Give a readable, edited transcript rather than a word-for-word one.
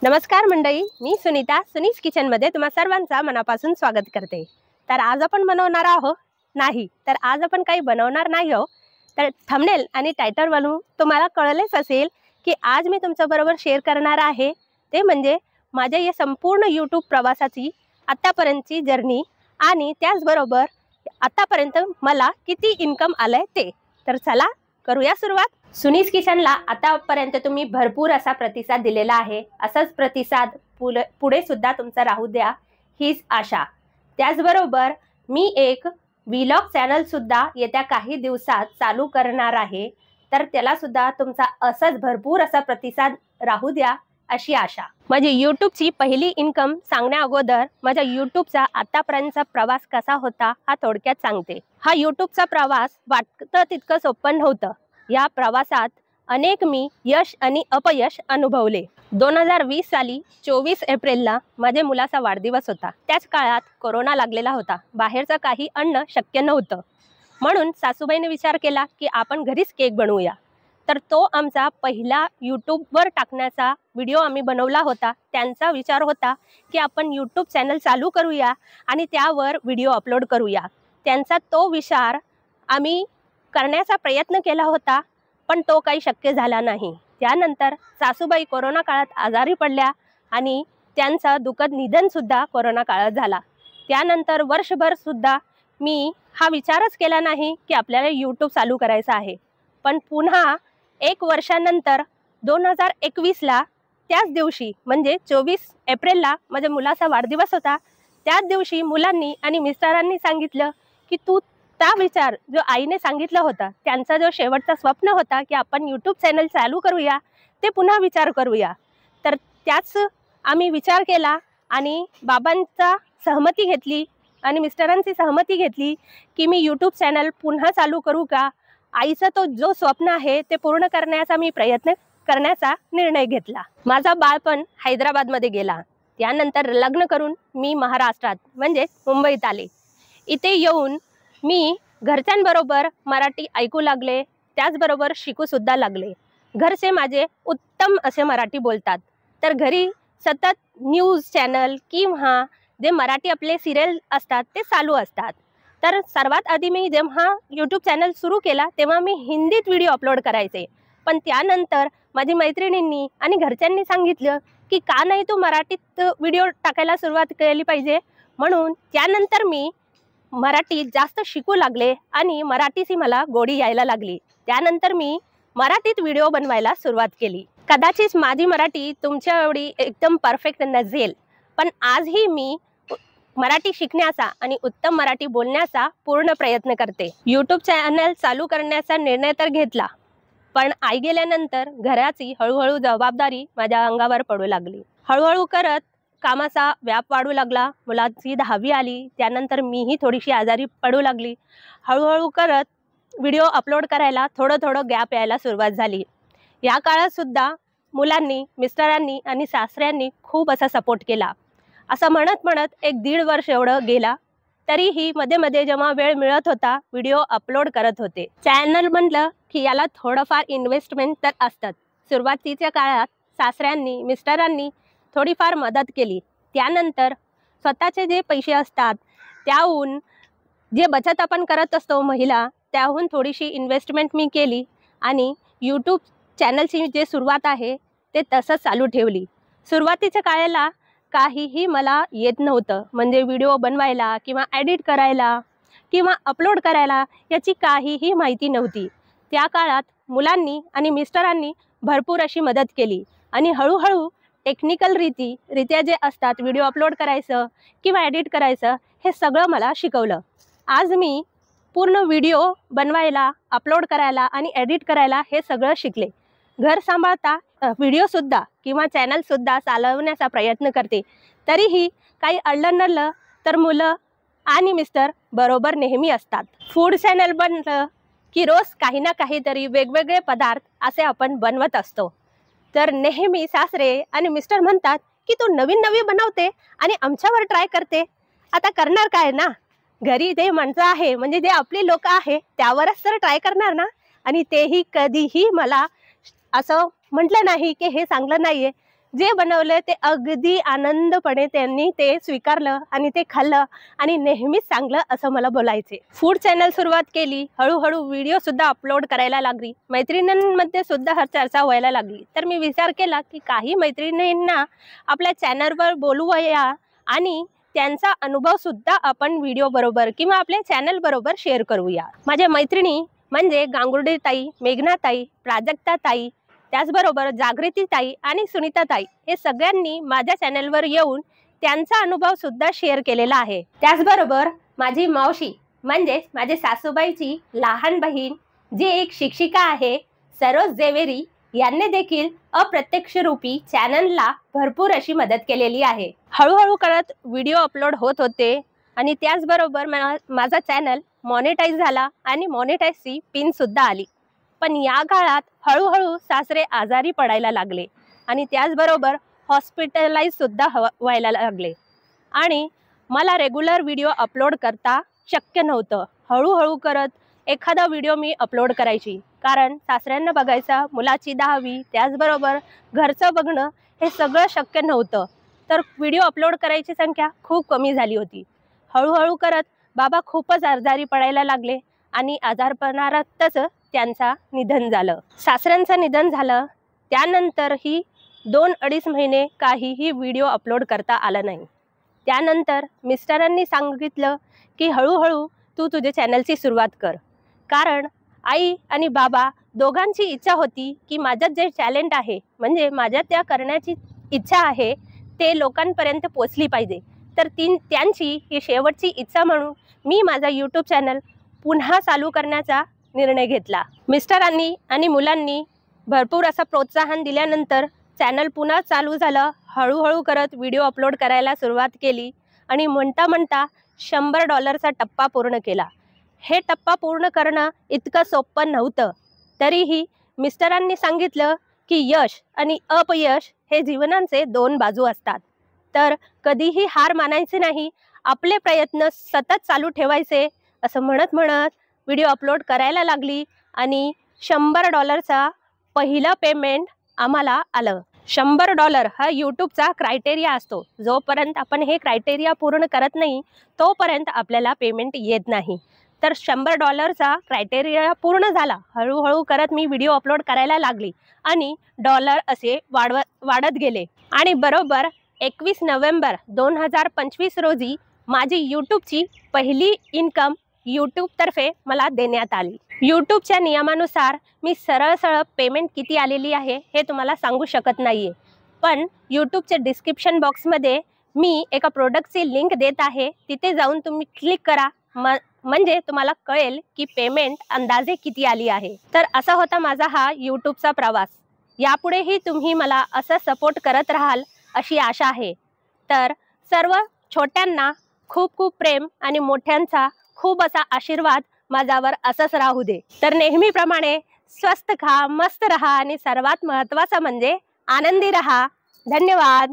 नमस्कार मंडळी, मी सुनीता सुनीस किचनमध्ये तुम्हा सर्वांचा मनापासून स्वागत करते। तर आज आपण बनवणार आहोत नाही तर आज आपण काही बनवणार नाही आहोत। तर थंबनेल आणि टायटलवरून तुम्हाला कळलेच असेल की आज मी तुमच्याबरोबर शेअर करणार आहे ते म्हणजे माझ्या या संपूर्ण यूट्यूब प्रवासाची आतापर्यंतची जर्नी आणि त्याचबरोबर आतापर्यंत मला किती इन्कम आलंय ते। तर चला करूया सुरुवात। सुनीस किचनला आतापर्यंत तुम्ही भरपूर असा प्रतिसाद दिलेला आहे। असाच प्रतिसाद पुढे सुद्धा तुमचा राहू द्या हीच आशा। त्याचबरोबर मी एक व्लॉग चॅनल सुद्धा येत्या काही दिवसात चालू करणार आहे। तर त्याला सुद्धा तुमचा असाच भरपूर असा प्रतिसाद राहू द्या अशी आशा। माझी यूट्यूबची पहिली इन्कम सांगण्या अगोदर माझ्या यूट्यूबचा आतापर्यंतचा प्रवास कसा होता हा थोडक्यात सांगते। हा यूट्यूबचा प्रवास वाटतं तितकं सोपं नव्हतं। या प्रवासात अनेक मी यश आणि अपयश अनुभवले। 2020 साली 24 एप्रिलला माझ्या मुलाचा वाढदिवस होता। त्याच काळात कोरोना लागलेला होता। बाहेरचं काही अन्न शक्य नव्हतं, म्हणून सासूबाईने विचार केला की आपण घरीच केक बनवूया। तर तो आमचा पहिला यूट्यूबवर टाकण्याचा व्हिडिओ आम्ही बनवला होता। त्यांचा विचार होता की आपण यूट्यूब चॅनल चालू करूया आणि त्यावर व्हिडिओ अपलोड करूया। त्यांचा तो विचार आम्ही करण्याचा प्रयत्न केला होता, पण तो काही शक्य झाला नाही। त्यानंतर सासूबाई कोरोना काळात आजारी पडल्या आणि त्यांचा दुःखद निधन सुद्धा कोरोना काळात झाला। त्यानंतर वर्षभर सुद्धा मी हा विचारच केला नाही की आपल्याला यूट्यूब चालू करायचं आहे। पण पुन्हा एक वर्षानंतर 2021ला त्याच दिवशी म्हणजे 24 एप्रिलला माझ्या मुलाचा वाढदिवस होता। त्याच दिवशी मुलांनी आणि मिस्टरांनी सांगितलं की तू त्या विचार जो आईने सांगितलं होता, त्यांचा जो शेवटचा स्वप्न होता की आपण यूट्यूब चॅनल चालू करूया, ते पुन्हा विचार करूया। तर त्याच आम्ही विचार केला आणि बाबांचा सहमती घेतली आणि मिस्टरांची सहमती घेतली की मी यूट्यूब चॅनल पुन्हा चालू करू का। आईचा तो जो स्वप्न आहे ते पूर्ण करण्याचा मी प्रयत्न करण्याचा निर्णय घेतला। माझा बाळपण हैदराबादमध्ये गेला। त्यानंतर लग्न करून मी महाराष्ट्रात म्हणजे मुंबईत आले। इथे येऊन मी घरच्यांबरोबर मराठी ऐकू लागले, त्याचबरोबर शिकू सुद्धा लागले। घरचे माझे उत्तम असे मराठी बोलतात। तर घरी सतत न्यूज चॅनल किंवा जे मराठी आपले सिरियल असतात ते चालू असतात। तर सर्वात आधी मी जेव्हा यूट्यूब चॅनल सुरू केला तेव्हा मी हिंदीत व्हिडिओ अपलोड करायचे। पण त्यानंतर माझी मैत्रिणींनी आणि घरच्यांनी सांगितलं की का नाही तू मराठीत व्हिडिओ टाकायला सुरुवात केली पाहिजे। म्हणून त्यानंतर मी मराठी जास्त शिकू लागले आणि मराठीची मला गोडी यायला लागली। त्यानंतर मी मराठीत व्हिडिओ बनवायला सुरुवात केली। कदाचित माझी मराठी तुमच्या एवढी एकदम परफेक्ट नसेल, पण आजही मी मराठी शिकण्याचा आणि उत्तम मराठी बोलण्याचा पूर्ण प्रयत्न करते। यूट्यूब चॅनल चालू करण्याचा निर्णय तर घेतला, पण आई गेल्यानंतर घराची हळूहळू जबाबदारी माझ्या अंगावर पडू लागली। हळूहळू करत कामाचा व्याप वाढू लागला। मुलाची 10वी आली, त्यानंतर मीही थोडीशी आजारी पडू लागली। हळूहळू करत व्हिडिओ अपलोड करायला थोडं गॅप यायला सुरुवात झाली। या काळात सुद्धा मुलांनी, मिस्टरांनी आणि सासऱ्यांनी खूप असा सपोर्ट केला। असं म्हणत एक 1.5 वर्ष एवढं गेला, तरीही मध्ये जेव्हा वेळ मिळत होता व्हिडिओ अपलोड करत होते। चॅनल म्हटलं की याला थोडंफार इन्व्हेस्टमेंट तर असतात। सुरुवातीच्या काळात सासऱ्यांनी, मिस्टरांनी थोडीफार मदत केली। त्यानंतर स्वतःचे जे पैसे असतात त्याहून जे बचत आपण करत असतो महिला, त्याहून थोडीशी इन्व्हेस्टमेंट मी केली आणि यूट्यूब चॅनलची जे सुरुवात आहे ते तसंच चालू ठेवली। सुरुवातीच्या काळाला काहीही मला येत नव्हतं, म्हणजे व्हिडिओ बनवायला किंवा एडिट करायला किंवा अपलोड करायला याची काहीही माहिती नव्हती। त्या काळात मुलांनी आणि मिस्टरांनी भरपूर अशी मदत केली आणि हळूहळू टेक्निकल रित्या जे असतात व्हिडिओ अपलोड करायचं किंवा एडिट करायचं हे सगळं मला शिकवलं। आज मी पूर्ण व्हिडिओ बनवायला, अपलोड करायला आणि एडिट करायला हे सगळं शिकले। घर सांभाळता व्हिडिओसुद्धा किंवा चॅनलसुद्धा चालवण्याचा प्रयत्न करते। तरीही काही अडलं नडलं तर मुलं आणि मिस्टर बरोबर नेहमी असतात। फूड चॅनल बनलं की रोज काही ना काहीतरी वेगवेगळे पदार्थ असे आपण बनवत असतो। तर नेहमी सासरे आणि मिस्टर म्हणतात की तू नवीन बनवते आणि आमच्यावर ट्राय करते। आता करणार काय ना, घरी जे माणसं आहे म्हणजे जे आपली लोक आहे त्यावरच तर ट्राय करणार ना। आणि तेही कधीही मला असं म्हटलं नाही की हे चांगलं नाहीये। जे बनवलं ते अगदी आनंदपणे त्यांनी ते स्वीकारलं आणि ते खाल्लं आणि नेहमीच चांगलं असं मला बोलायचे. फूड चॅनल सुरुवात केली, हळूहळू व्हिडिओ सुद्धा अपलोड करायला लागली, मैत्रिणींमध्ये सुद्धा हा चर्चा व्हायला लागली. तर मी विचार केला की काही मैत्रिणींना आपल्या चॅनलवर बोलवूया आणि त्यांचा अनुभव सुद्धा आपण व्हिडिओ बरोबर किंवा आपल्या चॅनल बरोबर शेअर करूया. माझ्या मैत्रिणी म्हणजे गांगुर्डे ताई, मेघना ताई, प्राजक्ता ताई, त्याचबरोबर जागृती ताई आणि सुनीता ताई हे सगळ्यांनी माझ्या चॅनलवर येऊन त्यांचा अनुभव सुद्धा शेअर केलेला आहे. त्याचबरोबर माझी मावशी म्हणजे माझे सासूबाईची लहान बहीण जी एक शिक्षिका आहे, सरोज जेवेरी, यांनी देखील अप्रत्यक्ष रूपी चॅनलला भरपूर अशी मदत केलेली आहे. हळूहळू करत व्हिडिओ अपलोड होत होते आणि त्याचबरोबर माझा चॅनल मॉनिटाईज झाला आणि मॉनिटाईजची पिन सुद्धा आली. पण या काळात हळूहळू सासरे आजारी पडायला लागले आणि त्याचबरोबर हॉस्पिटलाइज सुद्धा व्हायला लागले आणि मला रेग्युलर व्हिडिओ अपलोड करता शक्य नव्हतं. हळूहळू करत एखादा व्हिडिओ मी अपलोड करायची, कारण सासऱ्यांना बघायचा, मुलाची 10वी, त्याचबरोबर घरचं बघणं हे सगळं शक्य नव्हतं. तर व्हिडिओ अपलोड करायची संख्या खूप कमी झाली होती. हळूहळू करत बाबा खूपच आजारी पडायला लागले आणि आजारपणातच त्यांचा निधन झालं. सासऱ्यांचं निधन झालं त्यानंतरही 2-2.5 महिने काहीही व्हिडिओ अपलोड करता आला नाही. त्यानंतर मिस्टरांनी सांगितलं की हळूहळू तू तुझ्या चॅनलची सुरुवात कर, कारण आई आणि बाबा दोघांची इच्छा होती की माझ्यात जे टॅलेंट आहे, म्हणजे माझ्यात त्या करण्याची इच्छा आहे, ते लोकांपर्यंत पोचली पाहिजे. तर त्यांची ही शेवटची इच्छा म्हणून मी माझा यूट्यूब चॅनल पुन्हा चालू करण्याचा निर्णय घेतला. मिस्टरांनी आणि मुलांनी भरपूर असं प्रोत्साहन दिल्यानंतर चॅनल पुन्हा चालू झालं. हळूहळू करत व्हिडिओ अपलोड करायला सुरुवात केली आणि म्हणता म्हणता $100चा टप्पा पूर्ण केला. हे टप्पा पूर्ण करणं इतकं सोपं नव्हतं. तरीही मिस्टरांनी सांगितलं की यश आणि अपयश हे जीवनाचे 2 बाजू असतात, तर कधीही हार मानायची नाही, आपले प्रयत्न सतत चालू ठेवायचे असं म्हणत म्हणत व्हिडिओ अपलोड करायला लागली आणि $100चा पहिला पेमेंट आम्हाला आलं. $100 हा यूट्यूबचा क्रायटेरिया असतो. जोपर्यंत आपण हे क्रायटेरिया पूर्ण करत नाही तोपर्यंत आपल्याला पेमेंट येत नाही. तर $100चा क्रायटेरिया पूर्ण झाला. हळूहळू करत मी व्हिडिओ अपलोड करायला लागली आणि डॉलर असे वाढत गेले आणि बरोबर 21 नोव्हेंबर 2025 रोजी माझी यूट्यूबची पहिली इन्कम यूट्यूबतर्फे मला देण्यात आली. यूट्यूबच्या नियमानुसार मी सरळ पेमेंट किती आलेली आहे हे तुम्हाला सांगू शकत नाही आहे, पण यूट्यूबच्या डिस्क्रिप्शन बॉक्समध्ये मी एका प्रोडक्टची लिंक देत आहे, तिथे जाऊन तुम्ही क्लिक करा, म्हणजे तुम्हाला कळेल की पेमेंट अंदाजे किती आली आहे. तर असा होता माझा हा यूट्यूबचा प्रवास. यापुढेही तुम्ही मला असं सपोर्ट करत राहाल अशी आशा आहे. तर सर्व छोट्यांना खूप खूप प्रेम आणि मोठ्यांचा खूप असा आशीर्वाद माझ्यावर असंच राहू दे. तर नेहमीप्रमाणे स्वस्थ खा, मस्त रहा आणि सर्वात महत्त्वाचं म्हणजे आनंदी रहा. धन्यवाद.